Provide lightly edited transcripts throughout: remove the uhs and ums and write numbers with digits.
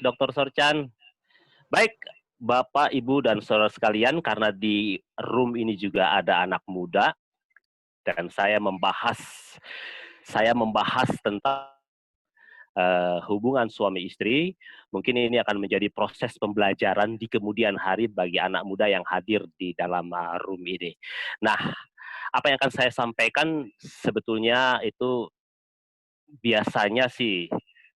Dr. Sorchan. Baik, Bapak, Ibu, dan saudara sekalian, karena di room ini juga ada anak muda, dan saya membahas tentang hubungan suami istri, mungkin ini akan menjadi proses pembelajaran di kemudian hari bagi anak muda yang hadir di dalam room ini. Nah, apa yang akan saya sampaikan sebetulnya itu biasanya sih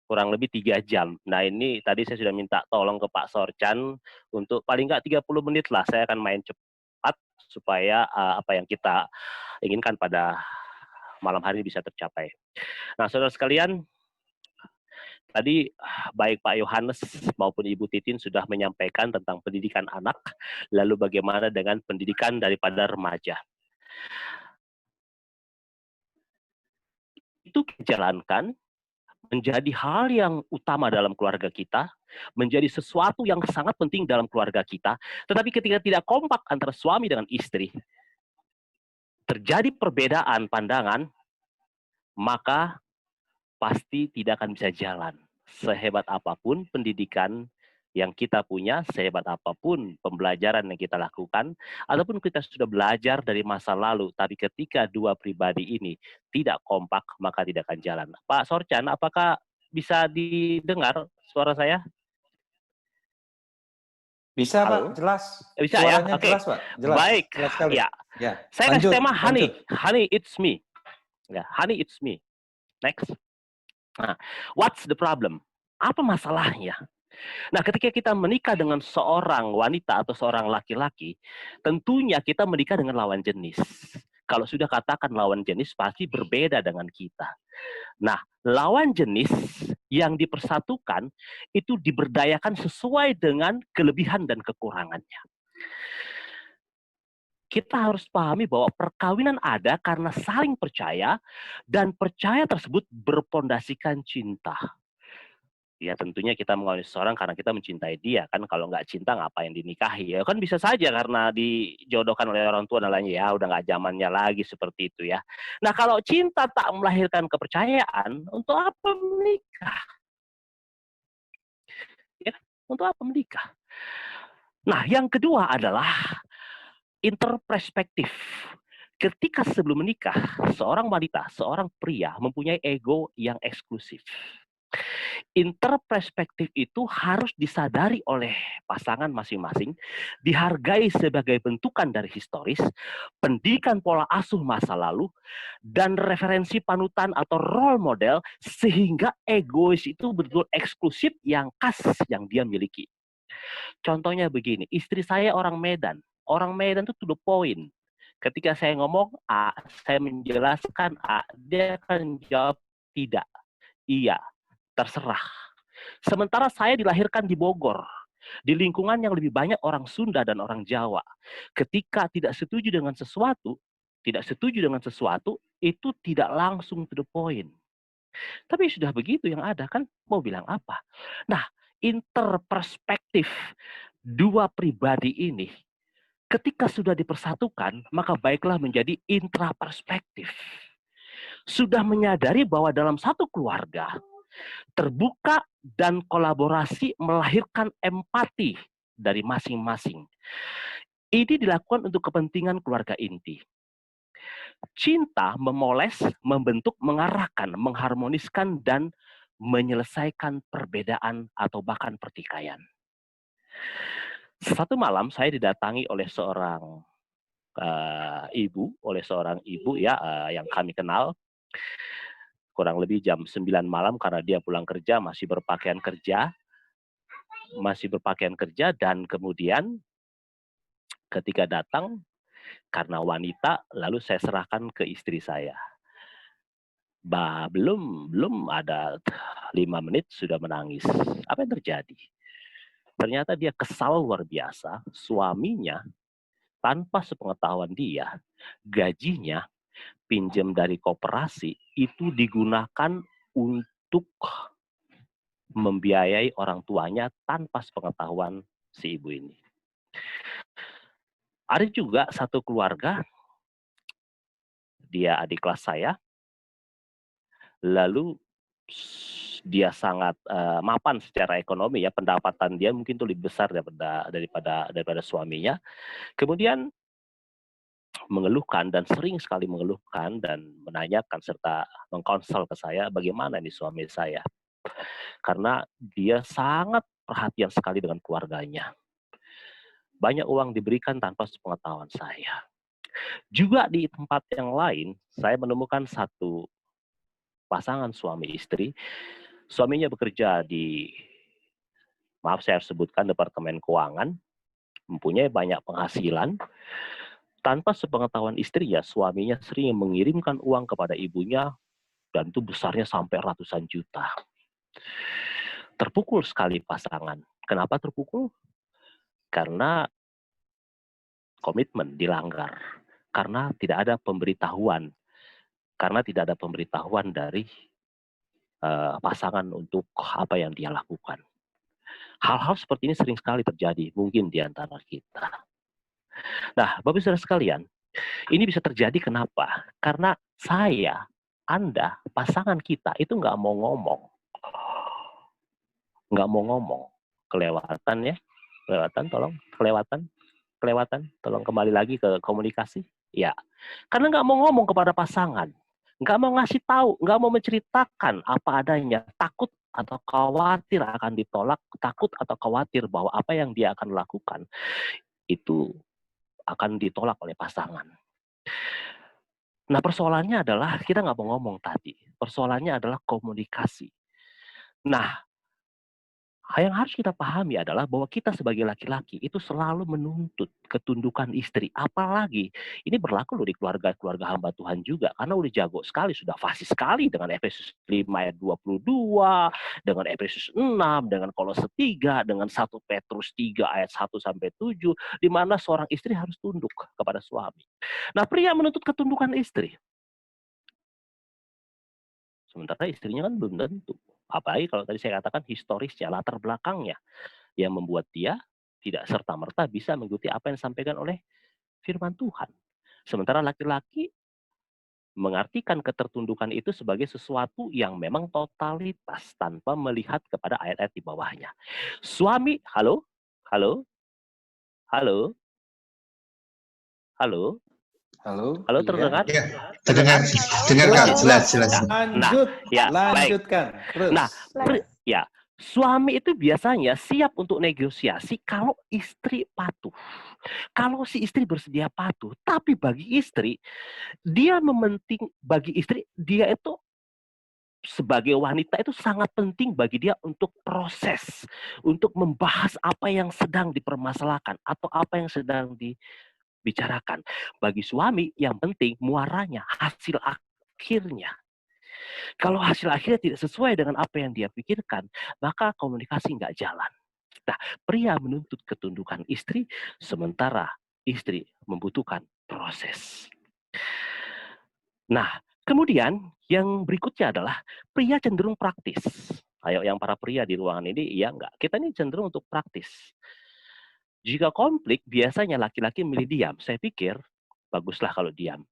kurang lebih 3 jam. Nah, ini tadi saya sudah minta tolong ke Pak Sorchan untuk paling nggak 30 menit lah, saya akan main cepat supaya apa yang kita inginkan pada malam hari ini bisa tercapai. Nah, saudara sekalian, tadi baik Pak Yohanes maupun Ibu Titin sudah menyampaikan tentang pendidikan anak, lalu bagaimana dengan pendidikan daripada remaja. Itu dijalankan menjadi hal yang utama dalam keluarga kita, menjadi sesuatu yang sangat penting dalam keluarga kita, tetapi ketika tidak kompak antara suami dengan istri, terjadi perbedaan pandangan, maka pasti tidak akan bisa jalan. Sehebat apapun pendidikan yang kita punya, sehebat apapun pembelajaran yang kita lakukan, ataupun kita sudah belajar dari masa lalu, tapi ketika dua pribadi ini tidak kompak, maka tidak akan jalan. Pak Sorchan, apakah bisa didengar suara saya? Bisa, Pak, Halo? jelas. Bisa ya? Suaranya Oke. jelas, Pak. Jelas. Baik. Jelas sekali. Ya. Ya. Saya kasih Lanjut, tema lanjut. honey. Honey, it's me. Ya, honey, it's me. Next. Nah, what's the problem? Apa masalahnya? Nah, ketika kita menikah dengan seorang wanita atau seorang laki-laki, tentunya kita menikah dengan lawan jenis. Kalau sudah katakan lawan jenis, pasti berbeda dengan kita. Nah, lawan jenis yang dipersatukan itu diberdayakan sesuai dengan kelebihan dan kekurangannya. Kita harus pahami bahwa perkawinan ada karena saling percaya, dan percaya tersebut berpondasikan cinta. Ya tentunya kita mengawini seseorang karena kita mencintai dia, kan kalau nggak cinta ngapain dinikahi, ya kan bisa saja karena dijodohkan oleh orang tua dan lainnya, ya udah nggak zamannya lagi seperti itu ya. Nah kalau cinta tak melahirkan kepercayaan, untuk apa menikah? Ya, untuk apa menikah? Nah yang kedua adalah interperspektif. Ketika sebelum menikah, seorang wanita, seorang pria mempunyai ego yang eksklusif. Interperspektif itu harus disadari oleh pasangan masing-masing, dihargai sebagai bentukan dari historis, pendidikan pola asuh masa lalu, dan referensi panutan atau role model, sehingga egois itu betul eksklusif yang khas yang dia miliki. Contohnya begini, istri saya orang Medan. Orang Medan itu to the point. Ketika saya ngomong A, saya menjelaskan A, dia akan jawab tidak, iya, terserah. Sementara saya dilahirkan di Bogor, di lingkungan yang lebih banyak orang Sunda dan orang Jawa. Ketika tidak setuju dengan sesuatu, itu tidak langsung to the point. Tapi sudah begitu yang ada, kan mau bilang apa? Nah, interperspektif dua pribadi ini ketika sudah dipersatukan, maka baiklah menjadi intraperspektif. Sudah menyadari bahwa dalam satu keluarga, terbuka dan kolaborasi melahirkan empati dari masing-masing. Ini dilakukan untuk kepentingan keluarga inti. Cinta memoles, membentuk, mengarahkan, mengharmoniskan, dan menyelesaikan perbedaan atau bahkan pertikaian. Satu malam saya didatangi oleh seorang ibu ya yang kami kenal, kurang lebih jam 9 malam karena dia pulang kerja masih berpakaian kerja, dan kemudian ketika datang karena wanita, lalu saya serahkan ke istri saya. Belum ada 5 menit sudah menangis. Apa yang terjadi? Ternyata dia kesal luar biasa, suaminya tanpa sepengetahuan dia, gajinya pinjam dari koperasi itu digunakan untuk membiayai orang tuanya tanpa sepengetahuan si ibu ini. Ada juga satu keluarga, dia adik kelas saya, lalu dia sangat mapan secara ekonomi ya, pendapatan dia mungkin tuh lebih besar daripada suaminya. Kemudian mengeluhkan dan sering sekali mengeluhkan dan menanyakan serta mengkonsel ke saya, bagaimana nih suami saya? Karena dia sangat perhatian sekali dengan keluarganya. Banyak uang diberikan tanpa sepengetahuan saya. Juga di tempat yang lain, saya menemukan satu pasangan suami istri. Suaminya bekerja di, maaf saya harus sebutkan, Departemen Keuangan, mempunyai banyak penghasilan. Tanpa sepengetahuan istrinya, suaminya sering mengirimkan uang kepada ibunya, dan itu besarnya sampai ratusan juta. Terpukul sekali pasangan. Kenapa terpukul? Karena komitmen dilanggar. Karena tidak ada pemberitahuan. Karena tidak ada pemberitahuan dari pasangan untuk apa yang dia lakukan. Hal-hal seperti ini sering sekali terjadi mungkin di antara kita. Nah, Bapak Saudara sekalian, ini bisa terjadi kenapa? Karena saya, Anda, pasangan kita itu nggak mau ngomong. Nggak mau ngomong. Kelewatan ya. Kelewatan, tolong. Kelewatan. Tolong kembali lagi ke komunikasi. Ya. Karena nggak mau ngomong kepada pasangan. Nggak mau ngasih tahu. Nggak mau menceritakan apa adanya. Takut atau khawatir akan ditolak. Takut atau khawatir bahwa apa yang dia akan lakukan itu akan ditolak oleh pasangan. Nah, persoalannya adalah kita nggak mau ngomong tadi. Persoalannya adalah komunikasi. Nah, yang harus kita pahami adalah bahwa kita sebagai laki-laki itu selalu menuntut ketundukan istri. Apalagi ini berlaku loh di keluarga-keluarga hamba Tuhan juga. Karena udah jago sekali, sudah fasih sekali dengan Efesus 5 ayat 22, dengan Efesus 6, dengan Kolose 3, dengan 1 Petrus 3 ayat 1 sampai 7, di mana seorang istri harus tunduk kepada suami. Nah, pria menuntut ketundukan istri. Sementara istrinya kan belum tentu. Apalagi kalau tadi saya katakan historisnya, latar belakangnya, yang membuat dia tidak serta-merta bisa mengikuti apa yang disampaikan oleh firman Tuhan. Sementara laki-laki mengartikan ketertundukan itu sebagai sesuatu yang memang totalitas tanpa melihat kepada ayat-ayat di bawahnya. Suami, halo? Halo? Halo? Halo? Halo, Halo, iya. terdengar? Ya, Terdengar? dengar Kak, jelas. Lanjut, ya, lanjutkan terus. Nah, ya, suami itu biasanya siap untuk negosiasi kalau istri patuh. Kalau si istri bersedia patuh, tapi bagi istri, bagi istri, dia itu sebagai wanita itu sangat penting bagi dia untuk proses, untuk membahas apa yang sedang dipermasalahkan atau apa yang sedang dibicarakan. Bagi suami yang penting muaranya, hasil akhirnya. Kalau hasil akhirnya tidak sesuai dengan apa yang dia pikirkan, maka komunikasi nggak jalan. Nah, pria menuntut ketundukan istri, sementara istri membutuhkan proses. Nah, kemudian yang berikutnya adalah pria cenderung praktis. Ayo yang para pria di ruangan ini, iya enggak? Kita ini cenderung untuk praktis. Jika konflik, biasanya laki-laki milih diam. Saya pikir, baguslah kalau diam.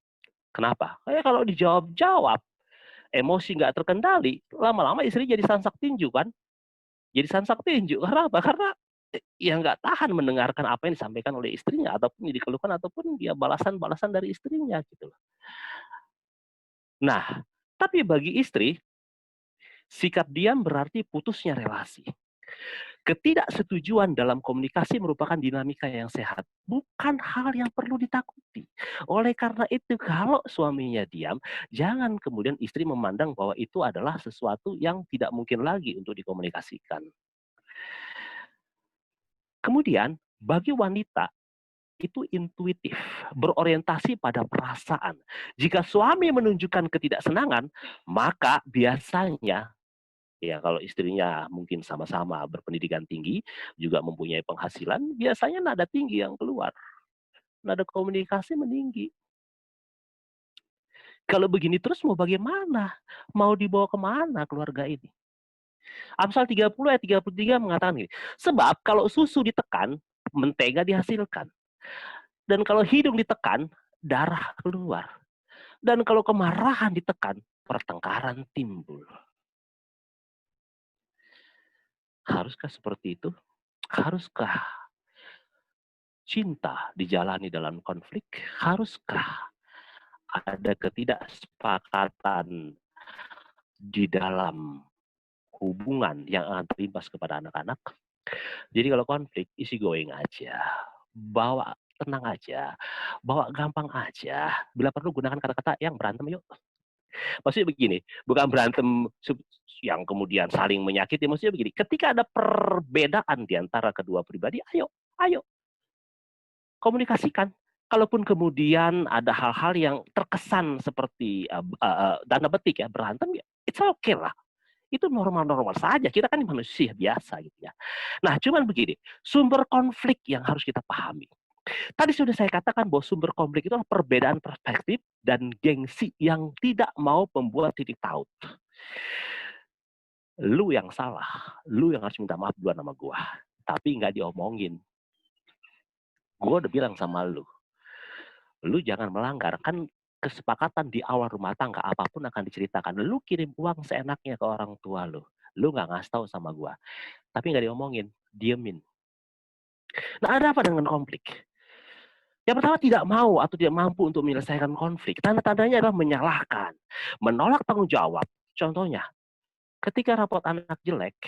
Kenapa? Kayak kalau dijawab-jawab, emosi nggak terkendali, lama-lama istri jadi sansak tinju kan? Jadi sansak tinju. Karena apa? Karena ya nggak tahan mendengarkan apa yang disampaikan oleh istrinya, ataupun yang dikeluhkan, ataupun dia balasan-balasan dari istrinya gitu loh. Nah, tapi bagi istri, sikap diam berarti putusnya relasi. Ketidaksetujuan dalam komunikasi merupakan dinamika yang sehat, bukan hal yang perlu ditakuti. Oleh karena itu, kalau suaminya diam, jangan kemudian istri memandang bahwa itu adalah sesuatu yang tidak mungkin lagi untuk dikomunikasikan. Kemudian, bagi wanita, itu intuitif, berorientasi pada perasaan. Jika suami menunjukkan ketidaksenangan, maka biasanya, ya kalau istrinya mungkin sama-sama berpendidikan tinggi, juga mempunyai penghasilan, biasanya nada tinggi yang keluar. Nada komunikasi meninggi. Kalau begini terus mau bagaimana? Mau dibawa kemana keluarga ini? Amsal 30 ayat 33 mengatakan gini, sebab kalau susu ditekan, mentega dihasilkan. Dan kalau hidung ditekan, darah keluar. Dan kalau kemarahan ditekan, pertengkaran timbul. Haruskah seperti itu? Haruskah cinta dijalani dalam konflik? Haruskah ada ketidaksepakatan di dalam hubungan yang akan terimbas kepada anak-anak? Jadi kalau konflik, easy going aja. Bawa tenang aja, bawa gampang aja. Bila perlu gunakan kata-kata yang berantem yuk. Maksudnya begini, bukan berantem yang kemudian saling menyakiti. Maksudnya begini, ketika ada perbedaan di antara kedua pribadi, ayo, ayo, komunikasikan. Kalaupun kemudian ada hal-hal yang terkesan seperti tanda petik ya, berantem ya, it's okay lah. Itu normal-normal saja, kita kan manusia biasa gitu ya. Nah, cuman begini, sumber konflik yang harus kita pahami. Tadi sudah saya katakan bahwa sumber konflik itu adalah perbedaan perspektif dan gengsi yang tidak mau membuat titik taut. Lu yang salah, lu yang harus minta maaf duluan sama gua. Tapi nggak diomongin. Gua udah bilang sama lu jangan melanggar. Kan kesepakatan di awal rumah tangga apapun akan diceritakan. Lu kirim uang seenaknya ke orang tua lu. Lu nggak ngasih tahu sama gua. Tapi nggak diomongin, diemin. Nah, ada apa dengan konflik? Yang pertama tidak mau atau tidak mampu untuk menyelesaikan konflik. Tanda-tandanya adalah menyalahkan, menolak tanggung jawab. Contohnya, ketika rapot anak jelek,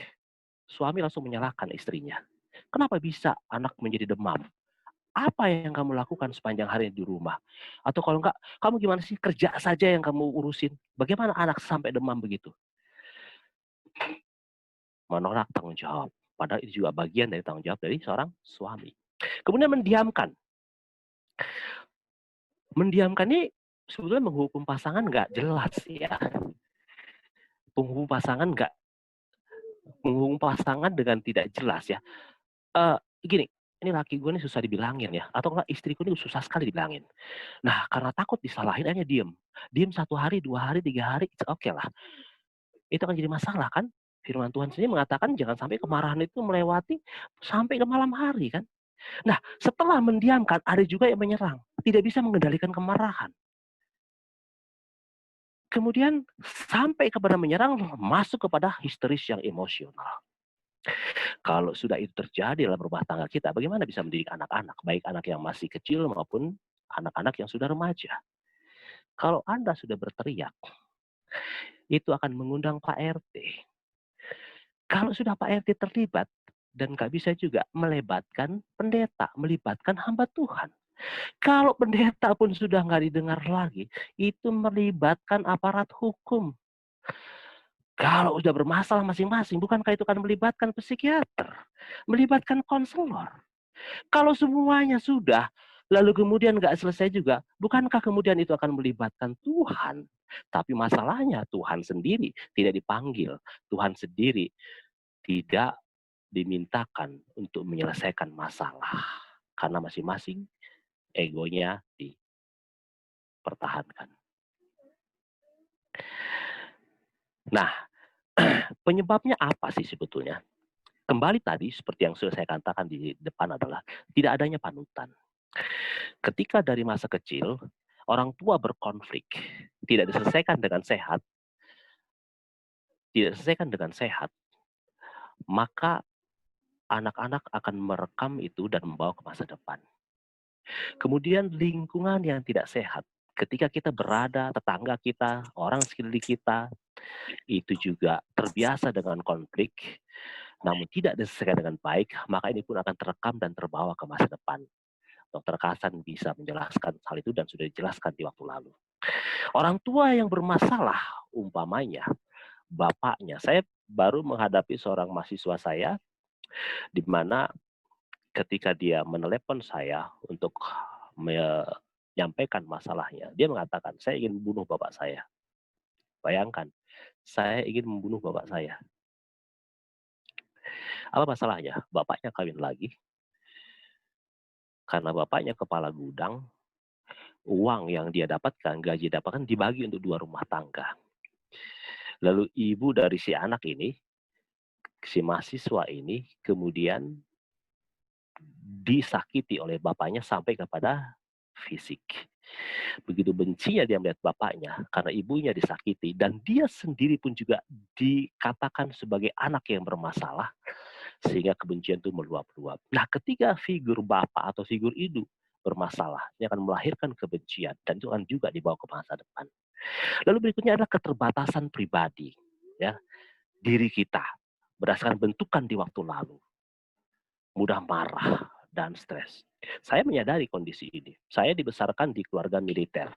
suami langsung menyalahkan istrinya. Kenapa bisa anak menjadi demam? Apa yang kamu lakukan sepanjang hari di rumah? Atau kalau enggak, kamu gimana sih kerja saja yang kamu urusin? Bagaimana anak sampai demam begitu? Menolak tanggung jawab. Padahal itu juga bagian dari tanggung jawab dari seorang suami. Kemudian mendiamkan. Mendiamkan ini sebetulnya menghukum pasangan nggak jelas ya. Menghukum pasangan dengan tidak jelas ya. Gini, ini laki gue nih susah dibilangin ya, atau enggak istriku ini susah sekali dibilangin. Nah, karena takut disalahin akhirnya diem. Diem 1 hari, 2 hari, 3 hari, oke lah. Itu akan jadi masalah kan? Firman Tuhan sendiri mengatakan jangan sampai kemarahan itu melewati sampai ke malam hari kan. Nah, setelah mendiamkan, ada juga yang menyerang. Tidak bisa mengendalikan kemarahan. Kemudian sampai kepada menyerang, masuk kepada histeris yang emosional. Kalau sudah itu terjadi dalam rumah tangga kita, bagaimana bisa mendidik anak-anak, baik anak yang masih kecil maupun anak-anak yang sudah remaja. Kalau Anda sudah berteriak, itu akan mengundang Pak RT. Kalau sudah Pak RT terlibat, dan nggak bisa juga melibatkan pendeta, melibatkan hamba Tuhan. Kalau pendeta pun sudah nggak didengar lagi, itu melibatkan aparat hukum. Kalau sudah bermasalah masing-masing, bukankah itu akan melibatkan psikiater, melibatkan konselor. Kalau semuanya sudah, lalu kemudian nggak selesai juga, bukankah kemudian itu akan melibatkan Tuhan? Tapi masalahnya Tuhan sendiri tidak dipanggil, Tuhan sendiri tidak dimintakan untuk menyelesaikan masalah. Karena masing-masing egonya dipertahankan. Nah, penyebabnya apa sih sebetulnya? Kembali tadi, seperti yang sudah saya katakan di depan adalah tidak adanya panutan. Ketika dari masa kecil, orang tua berkonflik, tidak diselesaikan dengan sehat, maka anak-anak akan merekam itu dan membawa ke masa depan. Kemudian lingkungan yang tidak sehat, ketika kita berada, tetangga kita, orang sekeliling kita, itu juga terbiasa dengan konflik, namun tidak diselesaikan dengan baik, maka ini pun akan terekam dan terbawa ke masa depan. Dokter Kasan bisa menjelaskan hal itu dan sudah dijelaskan di waktu lalu. Orang tua yang bermasalah, umpamanya bapaknya. Saya baru menghadapi seorang mahasiswa saya, di mana ketika dia menelepon saya untuk menyampaikan masalahnya, dia mengatakan, saya ingin membunuh bapak saya. Bayangkan, saya ingin membunuh bapak saya. Apa masalahnya? Bapaknya kawin lagi, karena bapaknya kepala gudang, uang yang dia dapatkan, gaji dapatkan dibagi untuk 2 rumah tangga. Lalu ibu dari si anak ini, si mahasiswa ini, kemudian disakiti oleh bapaknya sampai kepada fisik. Begitu bencinya dia melihat bapaknya karena ibunya disakiti dan dia sendiri pun juga dikatakan sebagai anak yang bermasalah. sehingga kebencian itu meluap-luap. Nah, ketika figur bapak atau figur ibu bermasalah, ini akan melahirkan kebencian dan itu akan juga dibawa ke masa depan. Lalu berikutnya adalah keterbatasan pribadi, ya, diri kita berdasarkan bentukan di waktu lalu, mudah marah dan stres. Saya menyadari kondisi ini. Saya dibesarkan di keluarga militer.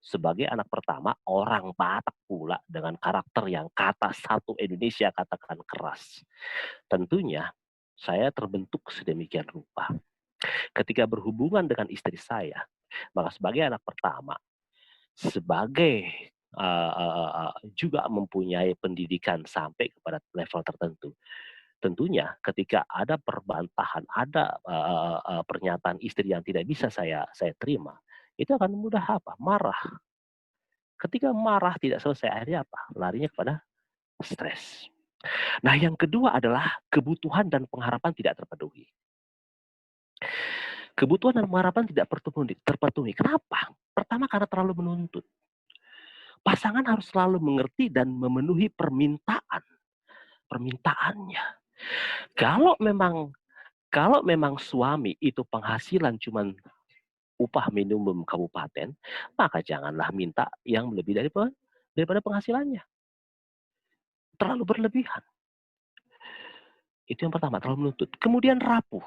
Sebagai anak pertama, orang Batak pula dengan karakter yang kata satu Indonesia katakan keras. Tentunya saya terbentuk sedemikian rupa. Ketika berhubungan dengan istri saya, maka sebagai anak pertama, sebagai juga mempunyai pendidikan sampai kepada level tertentu. Tentunya ketika ada perbantahan, ada pernyataan istri yang tidak bisa saya terima, itu akan mudah apa? Marah. Ketika marah tidak selesai, akhirnya apa? Larinya kepada stres. Nah, yang kedua adalah kebutuhan dan pengharapan tidak terpenuhi. Kebutuhan dan pengharapan tidak terpenuhi. Kenapa? Pertama karena terlalu menuntut. Pasangan harus selalu mengerti dan memenuhi permintaannya. Kalau memang suami itu penghasilan cuman upah minimum kabupaten, maka janganlah minta yang lebih daripada penghasilannya. Terlalu berlebihan. Itu yang pertama, terlalu menuntut. Kemudian rapuh.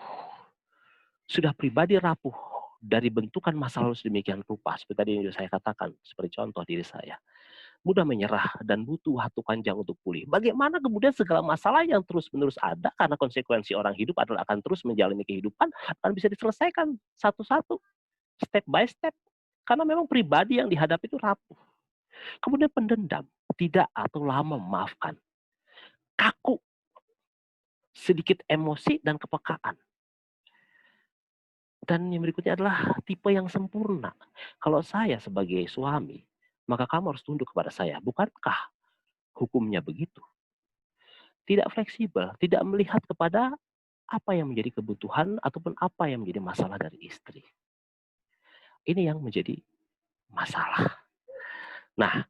Sudah pribadi rapuh dari bentukan masa lalu sedemikian rupa. Seperti tadi yang saya katakan, seperti contoh diri saya. Mudah menyerah dan butuh waktu panjang untuk pulih. Bagaimana kemudian segala masalah yang terus-menerus ada karena konsekuensi orang hidup adalah akan terus menjalani kehidupan akan bisa diselesaikan satu-satu, step by step. Karena memang pribadi yang dihadapi itu rapuh. Kemudian pendendam, tidak atau lama memaafkan. Kaku, sedikit emosi dan kepekaan. Dan yang berikutnya adalah tipe yang sempurna. Kalau saya sebagai suami, maka kamu harus tunduk kepada saya. Bukankah hukumnya begitu? Tidak fleksibel, tidak melihat kepada apa yang menjadi kebutuhan ataupun apa yang menjadi masalah dari istri. Ini yang menjadi masalah. Nah,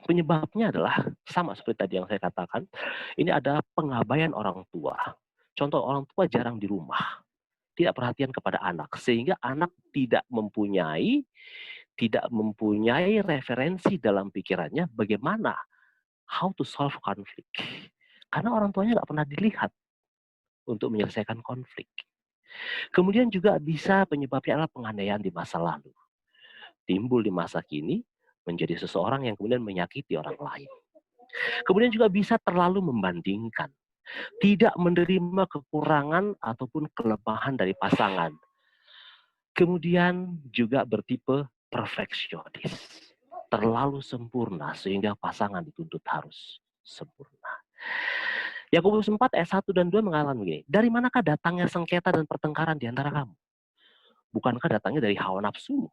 penyebabnya adalah sama seperti tadi yang saya katakan, ini ada pengabaian orang tua. Contoh, orang tua jarang di rumah, tidak perhatian kepada anak, sehingga anak tidak mempunyai referensi dalam pikirannya bagaimana how to solve conflict. Karena orang tuanya nggak pernah dilihat untuk menyelesaikan konflik. Kemudian juga bisa penyebabnya adalah penganiayaan di masa lalu. Timbul di masa kini menjadi seseorang yang kemudian menyakiti orang lain. Kemudian juga bisa terlalu membandingkan. Tidak menerima kekurangan ataupun kelemahan dari pasangan. Kemudian juga bertipe perfeksionis. Terlalu sempurna sehingga pasangan dituntut harus sempurna. Yakobus 4 ayat 1 dan 2 mengatakan begini, dari manakah datangnya sengketa dan pertengkaran di antara kamu? Bukankah datangnya dari hawa nafsu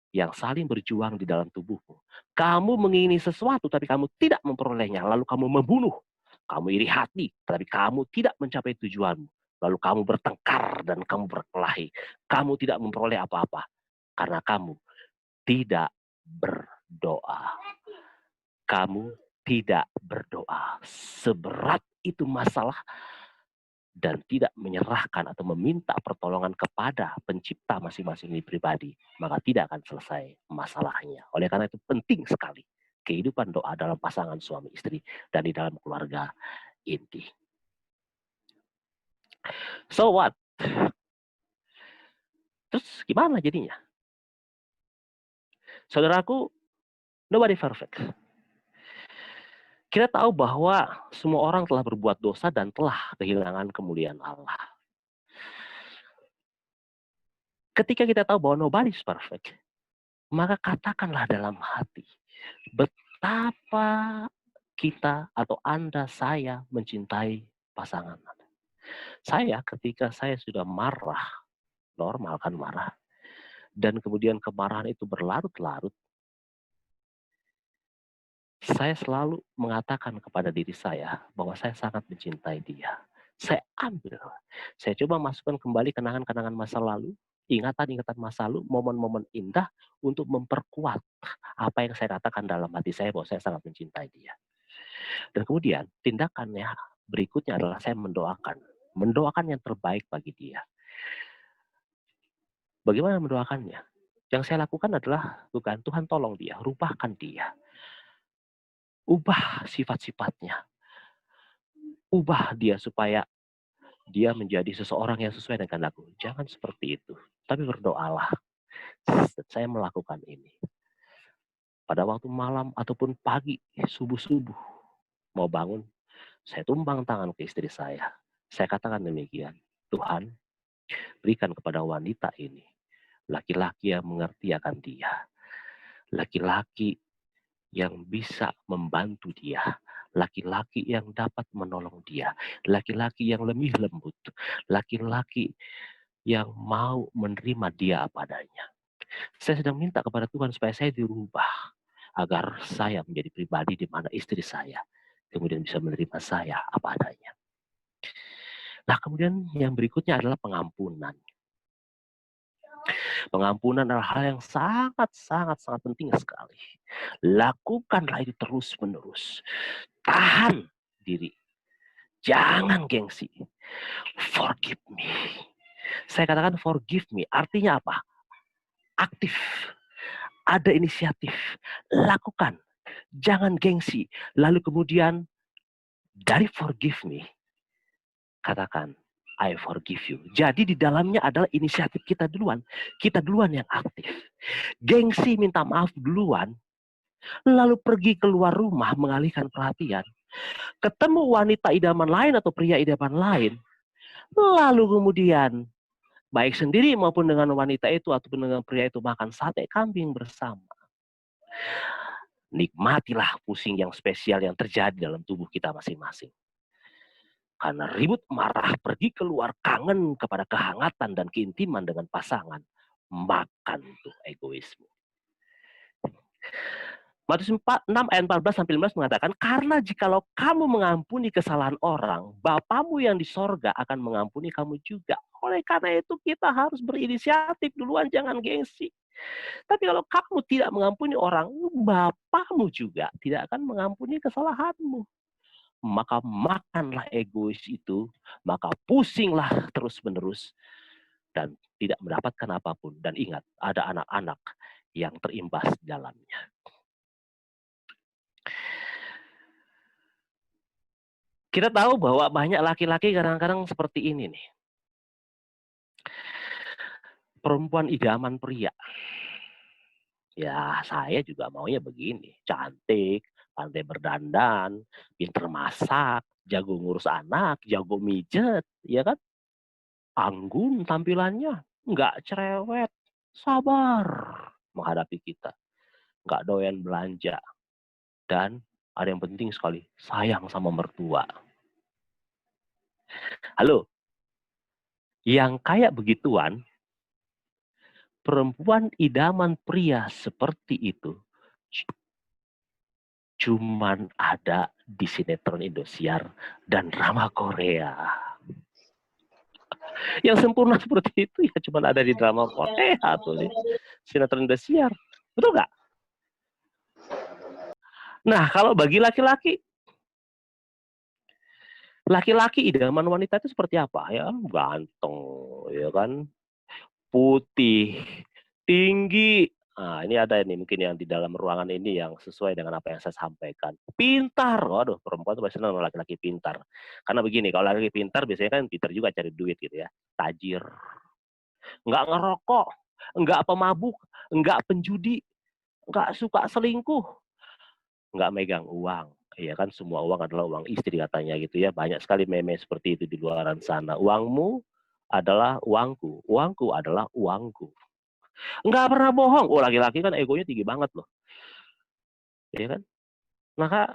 yang saling berjuang di dalam tubuhmu? Kamu mengingini sesuatu tapi kamu tidak memperolehnya, lalu kamu membunuh. Kamu iri hati, tapi kamu tidak mencapai tujuanmu. Lalu kamu bertengkar dan kamu berkelahi. Kamu tidak memperoleh apa-apa karena kamu tidak berdoa. Kamu tidak berdoa. Seberat itu masalah dan tidak menyerahkan atau meminta pertolongan kepada pencipta masing-masing pribadi, maka tidak akan selesai masalahnya. Oleh karena itu penting sekali kehidupan doa dalam pasangan suami istri dan di dalam keluarga inti. So what? Terus gimana jadinya? Saudaraku, nobody perfect. Kita tahu bahwa semua orang telah berbuat dosa dan telah kehilangan kemuliaan Allah. Ketika kita tahu bahwa nobody is perfect, maka katakanlah dalam hati, betapa kita atau Anda, saya mencintai pasangan Anda. Saya ketika saya sudah marah, normal kan marah, dan kemudian kemarahan itu berlarut-larut, saya selalu mengatakan kepada diri saya bahwa saya sangat mencintai dia. Saya ambil, saya coba masukkan kembali kenangan-kenangan masa lalu, ingatan-ingatan masa lalu, momen-momen indah untuk memperkuat apa yang saya katakan dalam hati saya bahwa saya sangat mencintai dia. Dan kemudian tindakannya berikutnya adalah saya mendoakan yang terbaik bagi dia. Bagaimana mendoakannya? Yang saya lakukan adalah, Tuhan tolong dia, rubahkan dia. Ubah sifat-sifatnya. Ubah dia supaya dia menjadi seseorang yang sesuai dengan kehendak-Mu. Jangan seperti itu. Tapi berdoalah. Saya melakukan ini. Pada waktu malam ataupun pagi, subuh-subuh, mau bangun, saya tumbang tangan ke istri saya. Saya katakan demikian, Tuhan, berikan kepada wanita ini laki-laki yang mengerti akan dia. Laki-laki yang bisa membantu dia. Laki-laki yang dapat menolong dia. Laki-laki yang lebih lembut. Laki-laki yang mau menerima dia apa adanya. Saya sedang minta kepada Tuhan supaya saya dirubah. Agar saya menjadi pribadi di mana istri saya kemudian bisa menerima saya apa adanya. Nah, kemudian yang berikutnya adalah pengampunan. Pengampunan adalah hal yang sangat penting sekali. Lakukanlah itu terus-menerus. Tahan diri. Jangan gengsi. Forgive me. Saya katakan forgive me. Artinya apa? Aktif. Ada inisiatif. Lakukan. Jangan gengsi. Lalu kemudian dari forgive me, katakan, I forgive you. Jadi di dalamnya adalah inisiatif kita duluan. Kita duluan yang aktif. Gengsi minta maaf duluan, lalu pergi keluar rumah mengalihkan perhatian. Ketemu wanita idaman lain atau pria idaman lain, lalu kemudian baik sendiri maupun dengan wanita itu ataupun dengan pria itu makan sate kambing bersama. Nikmatilah pusing yang spesial yang terjadi dalam tubuh kita masing-masing. Karena ribut, marah, pergi keluar, kangen kepada kehangatan dan keintiman dengan pasangan. Makan tuh egoisme. Matius 6 ayat 14-15 mengatakan, karena jikalau kamu mengampuni kesalahan orang, Bapamu yang di sorga akan mengampuni kamu juga. Oleh karena itu kita harus berinisiatif duluan, jangan gengsi. Tapi kalau kamu tidak mengampuni orang, Bapamu juga tidak akan mengampuni kesalahanmu. Maka makanlah egois itu, maka pusinglah terus-menerus, dan tidak mendapatkan apapun. Dan ingat, ada anak-anak yang terimbas di dalamnya. Kita tahu bahwa banyak laki-laki kadang-kadang seperti ini nih. Perempuan idaman pria. Ya, saya juga maunya begini. Cantik, pandai berdandan, pinter masak, jago ngurus anak, jago mijet, ya kan? Anggun tampilannya, nggak cerewet, sabar menghadapi kita, nggak doyan belanja, dan ada yang penting sekali, sayang sama mertua. Halo, yang kayak begituan, perempuan idaman pria seperti itu, cuman ada di sinetron Indosiar dan drama Korea. Yang sempurna seperti itu ya cuma ada di drama Korea atau di sinetron Indosiar. Betul nggak? Nah, kalau bagi laki-laki idaman wanita itu seperti apa? Ya ganteng, ya kan? Putih, tinggi. Nah, ini ada nih mungkin yang di dalam ruangan ini yang sesuai dengan apa yang saya sampaikan. Pintar. Waduh, perempuan itu biasanya laki-laki pintar. Karena begini, kalau laki-laki pintar biasanya kan pintar juga cari duit gitu ya. Tajir. Nggak ngerokok, nggak pemabuk, nggak penjudi, nggak suka selingkuh, nggak megang uang. Ya kan, semua uang adalah uang istri katanya gitu ya. Banyak sekali meme seperti itu di luaran sana. Uangmu adalah uangku, uangku adalah uangku. Nggak pernah bohong. Oh, laki-laki kan egonya tinggi banget loh. Ya kan? Maka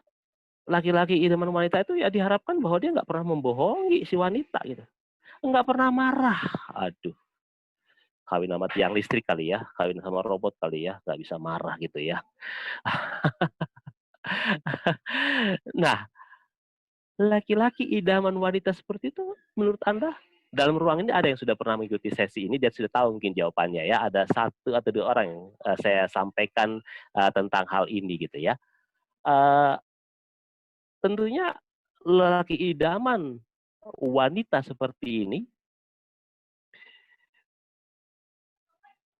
laki-laki idaman wanita itu ya diharapkan bahwa dia nggak pernah membohongi si wanita gitu. Nggak pernah marah. Aduh. Kawin sama tiang listrik kali ya. Kawin sama robot kali ya. Nggak bisa marah gitu ya. Nah, laki-laki idaman wanita seperti itu menurut Anda? Dalam ruang ini ada yang sudah pernah mengikuti sesi ini dan sudah tahu mungkin jawabannya ya. Ada 1 atau 2 orang yang saya sampaikan tentang hal ini gitu ya. Tentunya lelaki idaman wanita seperti ini,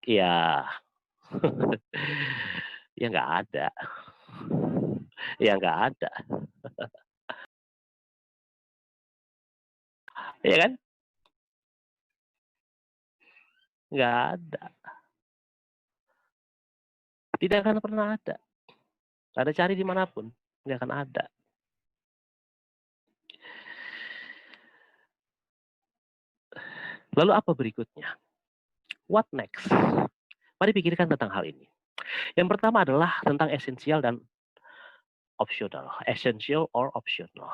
ya, ya nggak ada, ya nggak ada, ya kan? Nggak ada, tidak akan pernah ada. Ada cari dimanapun, nggak akan ada. Lalu apa berikutnya? What next? Mari pikirkan tentang hal ini. Yang pertama adalah tentang esensial dan optional. Essential or optional.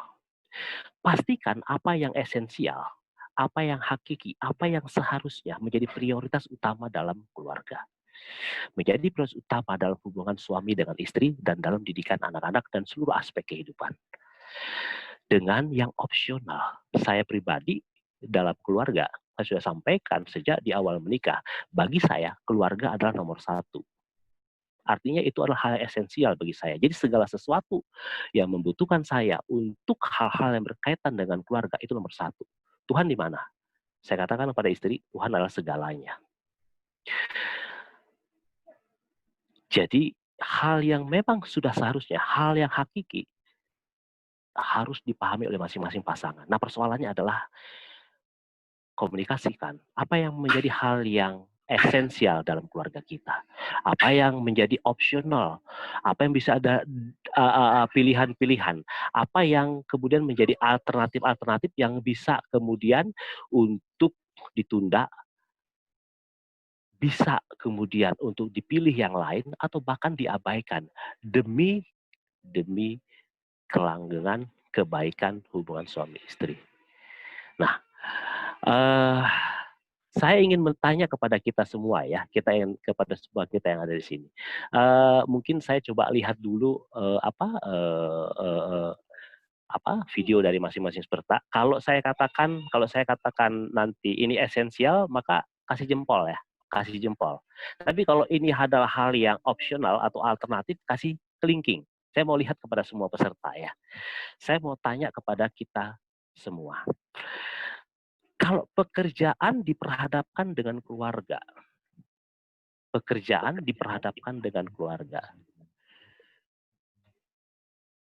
Pastikan apa yang esensial, apa yang hakiki, apa yang seharusnya menjadi prioritas utama dalam keluarga. Menjadi prioritas utama dalam hubungan suami dengan istri dan dalam didikan anak-anak dan seluruh aspek kehidupan. Dengan yang opsional, saya pribadi dalam keluarga, saya sudah sampaikan sejak di awal menikah, bagi saya keluarga adalah nomor satu. Artinya itu adalah hal yang esensial bagi saya. Jadi segala sesuatu yang membutuhkan saya untuk hal-hal yang berkaitan dengan keluarga itu nomor satu. Tuhan di mana? Saya katakan kepada istri, Tuhan adalah segalanya. Jadi hal yang memang sudah seharusnya, hal yang hakiki, harus dipahami oleh masing-masing pasangan. Nah persoalannya adalah komunikasikan apa yang menjadi hal yang esensial dalam keluarga kita, apa yang menjadi opsional, apa yang bisa ada pilihan-pilihan, apa yang kemudian menjadi alternatif-alternatif yang bisa kemudian untuk ditunda, bisa kemudian untuk dipilih yang lain atau bahkan diabaikan demi kelanggengan kebaikan hubungan suami istri. Nah, saya ingin bertanya kepada kita semua ya, kepada semua kita yang ada di sini. Mungkin saya coba lihat dulu video dari masing-masing peserta. Kalau saya katakan nanti ini esensial, maka kasih jempol ya, kasih jempol. Tapi kalau ini adalah hal yang opsional atau alternatif, kasih kelingking. Saya mau lihat kepada semua peserta ya. Saya mau tanya kepada kita semua. Kalau pekerjaan diperhadapkan dengan keluarga,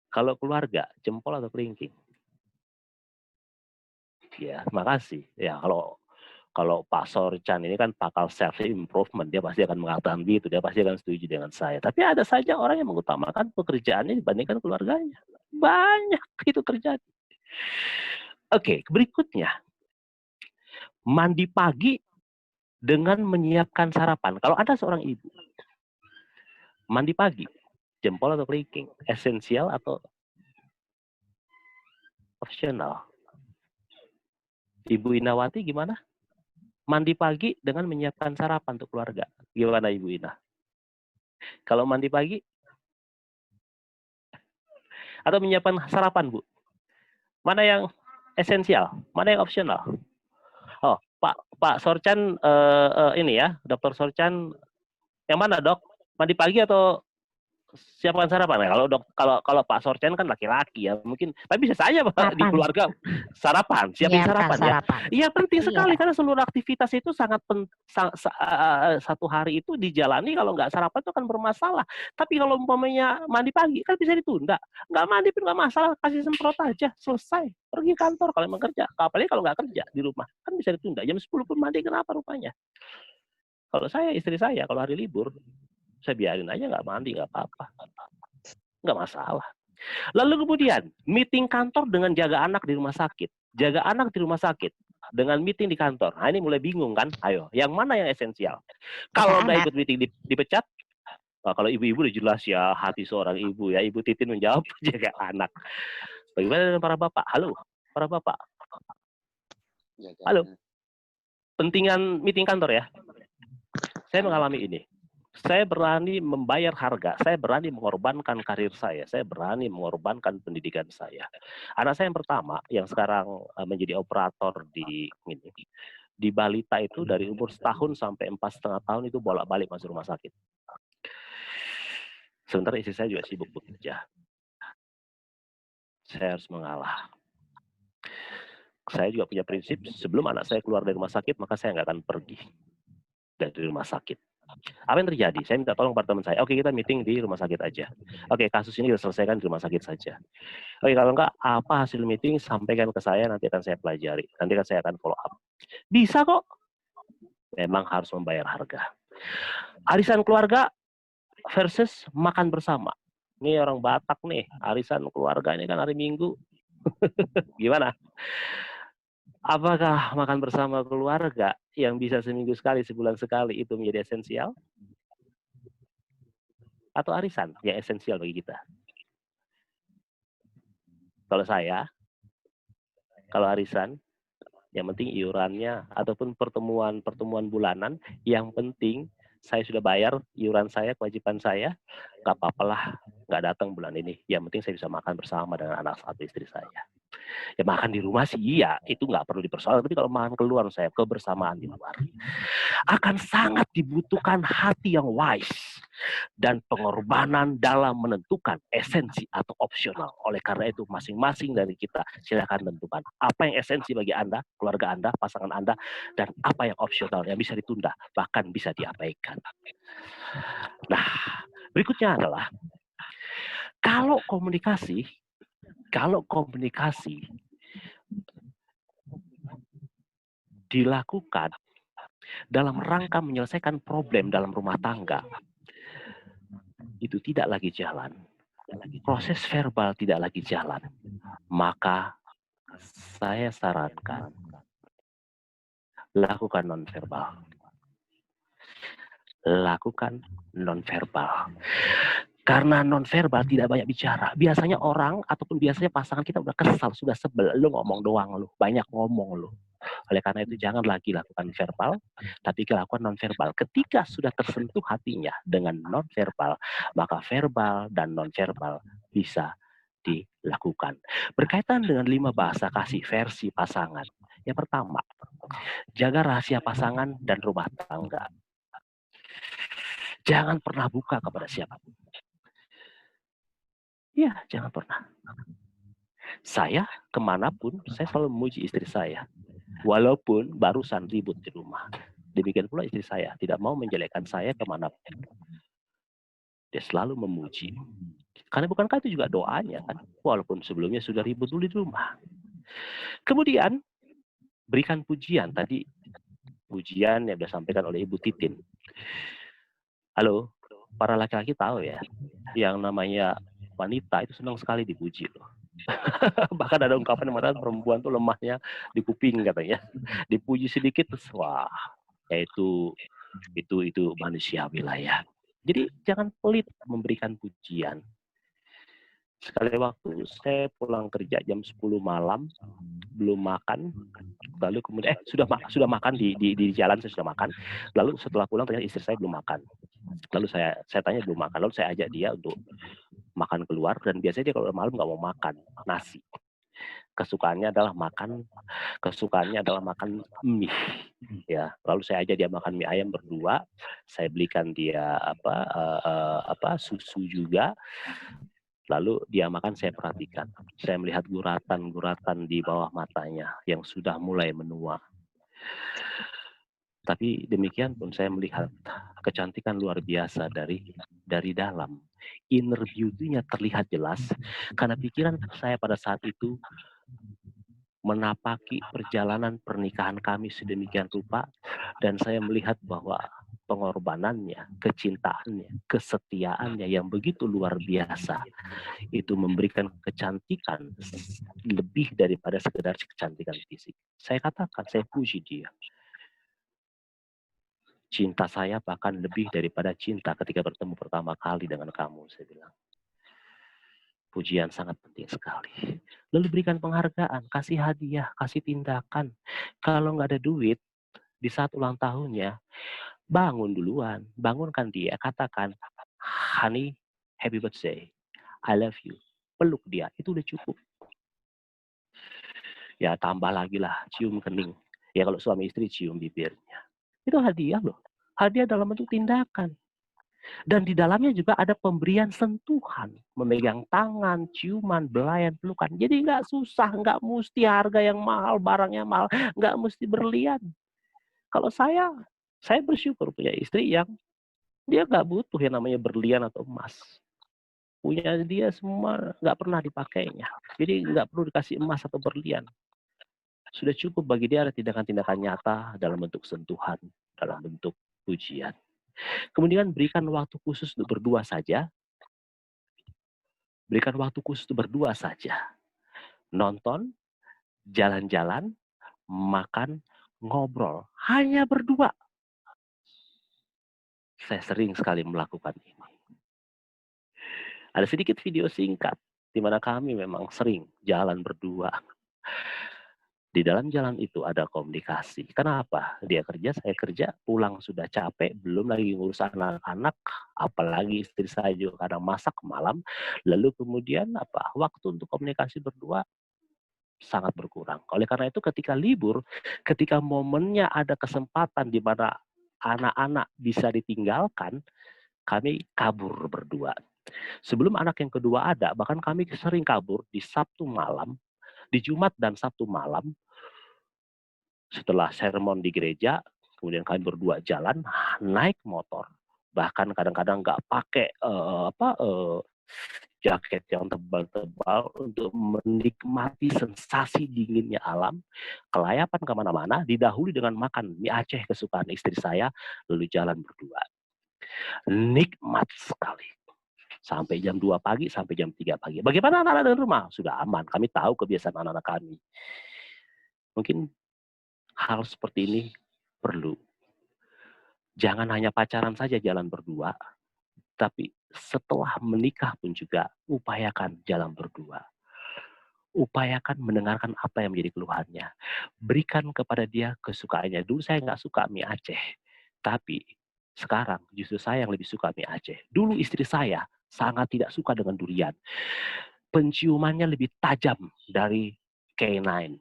kalau keluarga, jempol atau kelingking? Ya, makasih. Ya, kalau Pak Sorchan ini kan pakal self improvement, dia pasti akan mengatakan gitu, dia pasti akan setuju dengan saya. Tapi ada saja orang yang mengutamakan pekerjaannya dibandingkan keluarganya. Banyak itu terjadi. Oke, berikutnya. Mandi pagi dengan menyiapkan sarapan. Kalau Anda seorang ibu, mandi pagi, jempol atau kelingking? Esensial atau optional? Ibu Inawati gimana? Mandi pagi dengan menyiapkan sarapan untuk keluarga. Gimana Ibu Ina? Kalau mandi pagi atau menyiapkan sarapan, Bu? Mana yang esensial? Mana yang optional? Oh, Pak Sorchan ini ya, Dokter Sorchan, yang mana dok? Mandi pagi atau siapkan sarapan? Nah, kalau Pak Sorchan kan laki-laki ya, mungkin. Tapi bisa saja Pak di keluarga sarapan, siapin sarapan ya. Iya penting sekali karena seluruh aktivitas itu sangat satu hari itu dijalani kalau nggak sarapan itu akan bermasalah. Tapi kalau umpamanya mandi pagi kan bisa ditunda. Nggak mandi pun nggak masalah, kasih semprot aja, selesai. Pergi kantor kalau emang kerja. Apalagi kalau nggak kerja di rumah kan bisa ditunda. Jam 10 pun mandi, kenapa rupanya? Kalau saya, istri saya kalau hari libur saya biarin aja nggak mandi, nggak apa-apa, nggak masalah. Lalu kemudian meeting kantor dengan jaga anak di rumah sakit, jaga anak di rumah sakit dengan meeting di kantor. Nah ini mulai bingung kan? Ayo, yang mana yang esensial? Kalau nggak ikut meeting dipecat. Nah, kalau ibu-ibu udah jelas ya, hati seorang ibu ya. Ibu Titin menjawab jaga anak. Bagaimana dengan para bapak? Halo, para bapak. Halo. Pentingan meeting kantor ya. Saya mengalami ini. Saya berani membayar harga, saya berani mengorbankan karir saya berani mengorbankan pendidikan saya. Anak saya yang pertama, yang sekarang menjadi operator di balita itu dari umur 1 tahun sampai 4,5 tahun itu bolak-balik masuk rumah sakit. Sementara istri saya juga sibuk bekerja. Saya harus mengalah. Saya juga punya prinsip, sebelum anak saya keluar dari rumah sakit, maka saya nggak akan pergi dari rumah sakit. Apa yang terjadi? Saya minta tolong pada teman saya, oke kita meeting di rumah sakit aja. Oke, kasus ini kita selesaikan di rumah sakit saja. Oke, kalau enggak, apa hasil meeting, sampaikan ke saya, nanti akan saya pelajari. Nanti akan saya akan follow up. Bisa kok. Memang harus membayar harga. Arisan keluarga versus makan bersama. Ini orang Batak nih, arisan keluarga ini kan hari Minggu. Gimana? Apakah makan bersama keluarga yang bisa seminggu sekali, sebulan sekali itu menjadi esensial? Atau arisan yang esensial bagi kita? Kalau saya, kalau arisan, yang penting iurannya ataupun pertemuan bulanan, yang penting saya sudah bayar iuran saya, kewajiban saya, nggak apa-apalah nggak datang bulan ini. Yang penting saya bisa makan bersama dengan anak atau istri saya. Ya makan di rumah sih iya, itu nggak perlu dipersoalkan. Tapi kalau makan keluar saya, kebersamaan di luar. Akan sangat dibutuhkan hati yang wise dan pengorbanan dalam menentukan esensi atau opsional. Oleh karena itu masing-masing dari kita silakan tentukan apa yang esensi bagi Anda, keluarga Anda, pasangan Anda, dan apa yang opsional yang bisa ditunda, bahkan bisa diabaikan. Nah, berikutnya adalah kalau komunikasi dilakukan dalam rangka menyelesaikan problem dalam rumah tangga, itu tidak lagi jalan. Proses verbal tidak lagi jalan. Maka saya sarankan lakukan nonverbal. Lakukan nonverbal. Karena nonverbal tidak banyak bicara. Biasanya orang ataupun biasanya pasangan kita udah kesal, sudah sebel. Lu ngomong doang lu, banyak ngomong lu. Oleh karena itu jangan lagi lakukan verbal, tapi lakukan nonverbal. Ketika sudah tersentuh hatinya dengan nonverbal, maka verbal dan nonverbal bisa dilakukan. Berkaitan dengan 5 bahasa kasih versi pasangan. Yang pertama, jaga rahasia pasangan dan rumah tangga. Jangan pernah buka kepada siapapun. Ya, jangan pernah. Saya kemanapun, saya selalu memuji istri saya. Walaupun barusan ribut di rumah. Demikian pula istri saya, tidak mau menjelekkan saya kemanapun. Dia selalu memuji. Karena bukankah itu juga doanya kan? Walaupun sebelumnya sudah ribut dulu di rumah. Kemudian, berikan pujian. Tadi pujian yang sudah disampaikan oleh Ibu Titin. Halo, para laki-laki tahu ya, yang namanya wanita itu senang sekali dipuji loh. Bahkan ada ungkapan yang mengatakan perempuan tuh lemahnya di kuping katanya. Dipuji sedikit terus wah, ya itu manusiawi lah ya. Jadi jangan pelit memberikan pujian. Sekali waktu saya pulang kerja jam 10 malam, belum makan, lalu kemudian sudah makan di jalan, saya sudah makan. Lalu setelah pulang ternyata istri saya belum makan. Lalu saya tanya belum makan, lalu saya ajak dia untuk makan keluar, dan biasanya dia kalau malam nggak mau makan nasi. Kesukaannya adalah makan mie. Ya, lalu saya ajak dia makan mie ayam berdua. Saya belikan dia susu juga. Lalu dia makan, saya perhatikan. Saya melihat guratan-guratan di bawah matanya yang sudah mulai menua. Tapi demikian pun saya melihat kecantikan luar biasa dari dalam. Inner beauty-nya terlihat jelas karena pikiran saya pada saat itu menapaki perjalanan pernikahan kami sedemikian rupa, dan saya melihat bahwa pengorbanannya, kecintaannya, kesetiaannya yang begitu luar biasa itu memberikan kecantikan lebih daripada sekedar kecantikan fisik. Saya katakan, saya puji dia. Cinta saya bahkan lebih daripada cinta ketika bertemu pertama kali dengan kamu, saya bilang. Pujian sangat penting sekali. Lalu berikan penghargaan, kasih hadiah, kasih tindakan. Kalau nggak ada duit, di saat ulang tahunnya, bangun duluan. Bangunkan dia, katakan, honey, happy birthday, I love you. Peluk dia, itu udah cukup. Ya tambah lagi lah, cium kening. Ya kalau suami istri cium bibirnya. Itu hadiah loh. Hadiah dalam bentuk tindakan. Dan di dalamnya juga ada pemberian sentuhan, memegang tangan, ciuman, belayan, pelukan. Jadi nggak susah, nggak mesti harga yang mahal, barangnya mahal, nggak mesti berlian. Kalau saya bersyukur punya istri yang dia nggak butuh yang namanya berlian atau emas. Punya dia semua nggak pernah dipakainya. Jadi nggak perlu dikasih emas atau berlian. Sudah cukup bagi dia ada tindakan-tindakan nyata dalam bentuk sentuhan, dalam bentuk pujian. Kemudian berikan waktu khusus untuk berdua saja. Berikan waktu khusus untuk berdua saja. Nonton, jalan-jalan, makan, ngobrol. Hanya berdua. Saya sering sekali melakukan ini. Ada sedikit video singkat di mana kami memang sering jalan berdua. Di dalam jalan itu ada komunikasi. Kenapa? Dia kerja, saya kerja, pulang sudah capek, belum lagi ngurus anak-anak, apalagi istri saya juga kadang masak malam. Lalu kemudian waktu untuk komunikasi berdua sangat berkurang. Oleh karena itu ketika libur, ketika momennya ada kesempatan di mana anak-anak bisa ditinggalkan, kami kabur berdua. Sebelum anak yang kedua ada, bahkan kami sering kabur di Sabtu malam, di Jumat dan Sabtu malam, setelah sermon di gereja, kemudian kami berdua jalan, naik motor, bahkan kadang-kadang nggak pakai jaket yang tebal-tebal untuk menikmati sensasi dinginnya alam, kelayapan kemana-mana, didahului dengan makan mie Aceh kesukaan istri saya, lalu jalan berdua. Nikmat sekali. Sampai jam 2 pagi, sampai jam 3 pagi. Bagaimana anak-anak di rumah? Sudah aman, kami tahu kebiasaan anak-anak kami. Mungkin hal seperti ini perlu. Jangan hanya pacaran saja jalan berdua, tapi setelah menikah pun juga upayakan jalan berdua. Upayakan mendengarkan apa yang menjadi keluhannya. Berikan kepada dia kesukaannya. Dulu saya nggak suka mie Aceh, tapi sekarang justru saya yang lebih suka mie Aceh. Dulu istri saya sangat tidak suka dengan durian. Penciumannya lebih tajam dari canine,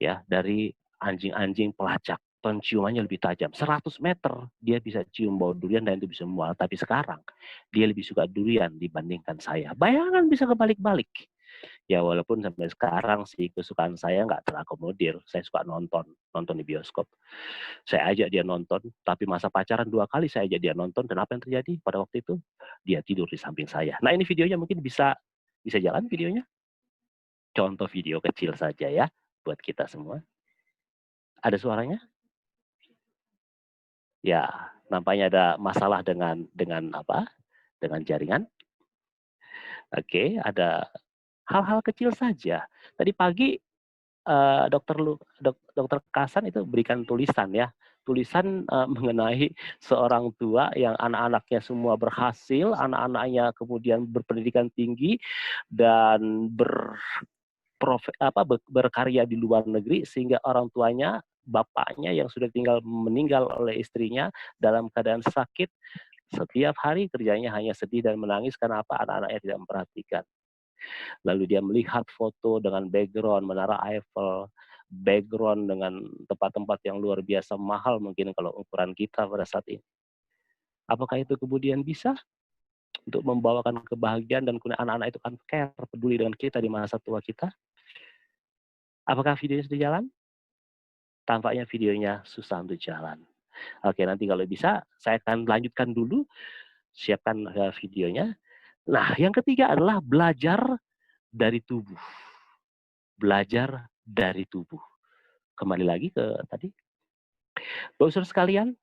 ya, dari anjing-anjing pelacak. Penciumannya lebih tajam. 100 meter dia bisa cium bau durian dan itu bisa mual. Tapi sekarang dia lebih suka durian dibandingkan saya. Bayangan bisa kebalik-balik. Ya walaupun sampai sekarang sih kesukaan saya nggak terakomodir. Saya suka nonton di bioskop. Saya ajak dia nonton, tapi masa pacaran 2 kali saya ajak dia nonton dan apa yang terjadi pada waktu itu? Dia tidur di samping saya. Nah ini videonya mungkin bisa jalan videonya? Contoh video kecil saja ya buat kita semua. Ada suaranya? Ya, nampaknya ada masalah dengan apa? Dengan jaringan. Oke, ada hal-hal kecil saja. Tadi pagi dokter Kasan itu berikan tulisan ya, tulisan mengenai seorang tua yang anak-anaknya semua berhasil, anak-anaknya kemudian berpendidikan tinggi dan berkarya di luar negeri sehingga orang tuanya, bapaknya yang sudah meninggal oleh istrinya dalam keadaan sakit, setiap hari kerjanya hanya sedih dan menangis karena anak-anaknya tidak memperhatikan. Lalu dia melihat foto dengan background Menara Eiffel, background dengan tempat-tempat yang luar biasa mahal mungkin kalau ukuran kita pada saat ini. Apakah itu kemudian bisa untuk membawakan kebahagiaan dan kemudian anak-anak itu kan care, peduli dengan kita di masa tua kita? Apakah videonya sudah jalan? Tampaknya videonya susah untuk jalan. Oke, nanti kalau bisa saya akan lanjutkan dulu, siapkan videonya. Nah, yang ketiga adalah belajar dari tubuh. Belajar dari tubuh. Kembali lagi ke tadi. Bapak sekalian,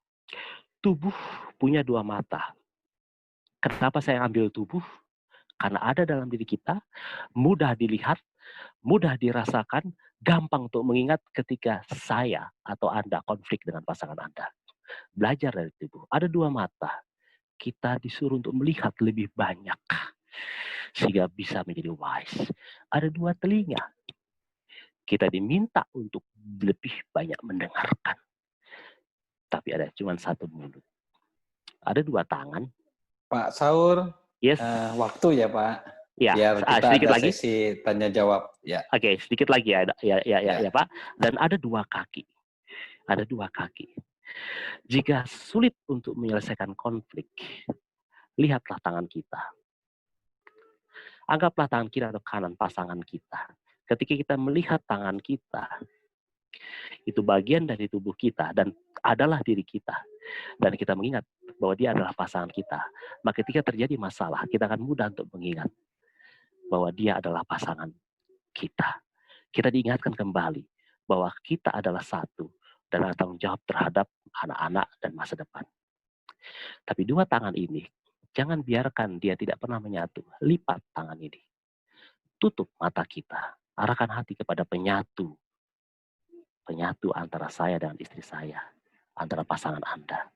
tubuh punya 2 mata. Kenapa saya ambil tubuh? Karena ada dalam diri kita, mudah dilihat, mudah dirasakan, gampang untuk mengingat ketika saya atau Anda konflik dengan pasangan Anda. Belajar dari tubuh. Ada 2 mata. Kita disuruh untuk melihat lebih banyak. Sehingga bisa menjadi wise. Ada 2 telinga. Kita diminta untuk lebih banyak mendengarkan. Tapi ada cuma 1 mulut. Ada 2 tangan. Pak Saur, Yes. waktu ya Pak. Ya, Biar kita sedikit ada lagi. sesi tanya jawab. Ya. Oke, sedikit lagi ya Pak. Dan ada 2 kaki. Ada 2 kaki. Jika sulit untuk menyelesaikan konflik, lihatlah tangan kita. Anggaplah tangan kiri atau kanan pasangan kita. Ketika kita melihat tangan kita, itu bagian dari tubuh kita dan adalah diri kita. Dan kita mengingat bahwa dia adalah pasangan kita. Maka ketika terjadi masalah, kita akan mudah untuk mengingat bahwa dia adalah pasangan kita. Kita diingatkan kembali bahwa kita adalah satu dan ada tanggung jawab terhadap anak-anak dan masa depan. Tapi dua tangan ini, jangan biarkan dia tidak pernah menyatu. Lipat tangan ini. Tutup mata kita. Arahkan hati kepada penyatu. Penyatu antara saya dengan istri saya. Antara pasangan Anda.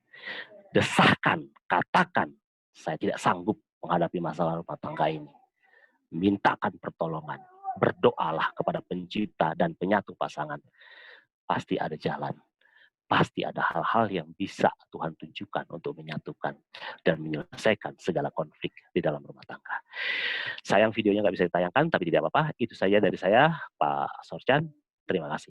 Desahkan, katakan, saya tidak sanggup menghadapi masalah rumah tangga ini. Mintakan pertolongan. Berdoalah kepada pencipta dan penyatu pasangan. Pasti ada jalan. Pasti ada hal-hal yang bisa Tuhan tunjukkan untuk menyatukan dan menyelesaikan segala konflik di dalam rumah tangga. Sayang videonya nggak bisa ditayangkan, tapi tidak apa-apa. Itu saja dari saya, Pak Sorchan. Terima kasih.